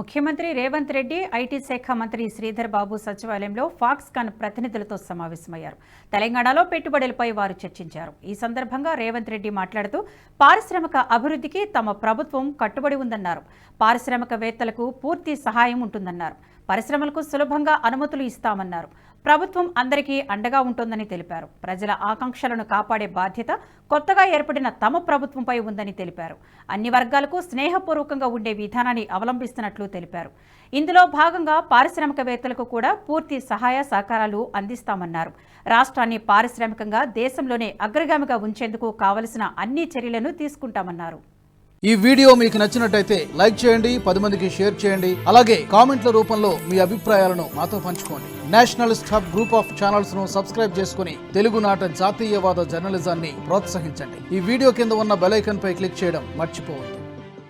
ముఖ్యమంత్రి రేవంత్ రెడ్డి ఐటీ శాఖ మంత్రి శ్రీధర్ బాబు సచివాలయంలో ఫాక్స్కాన్ ప్రతినిధులతో సమావేశమయ్యారు. తెలంగాణలో పెట్టుబడులపై వారు చర్చించారు. ఈ సందర్భంగా రేవంత్ రెడ్డి మాట్లాడుతూ పారిశ్రామిక అభివృద్ధికి తమ ప్రభుత్వం కట్టుబడి ఉందన్నారు. పారిశ్రామికవేత్తలకు పూర్తి సహాయం ఉంటుందన్నారు. పరిశ్రమలకు సులభంగా అనుమతులు ఇస్తామన్నారు. ప్రభుత్వం అందరికీ అండగా ఉంటుందని తెలిపారు. ప్రజల ఆకాంక్షలను కాపాడే బాధ్యత కొత్తగా ఏర్పడిన తమ ప్రభుత్వంపై ఉందని తెలిపారు. అన్ని వర్గాలకు స్నేహపూర్వకంగా ఉండే విధానాన్ని అవలంబిస్తున్నట్లు తెలిపారు. ఇందులో భాగంగా పారిశ్రామికవేత్తలకు కూడా పూర్తి సహాయ సహకారాలు అందిస్తామన్నారు. రాష్ట్రాన్ని పారిశ్రామికంగా దేశంలోనే అగ్రగామిగా ఉంచేందుకు కావలసిన అన్ని చర్యలను తీసుకుంటామన్నారు. ఈ వీడియో మీకు నచ్చినట్టయితే లైక్ చేయండి, 10 మందికి షేర్ చేయండి. అలాగే కామెంట్ల రూపంలో మీ అభిప్రాయాలను మాతో పంచుకోండి. Nationalist hub group of channels ను సబ్స్క్రైబ్ చేసుకుని తెలుగునాట జాతీయవాద జర్నలిజాన్ని ప్రోత్సహించండి. ఈ వీడియో కింద ఉన్న బెల్ ఐకాన్ పై క్లిక్ చేయడం మర్చిపోవద్దు.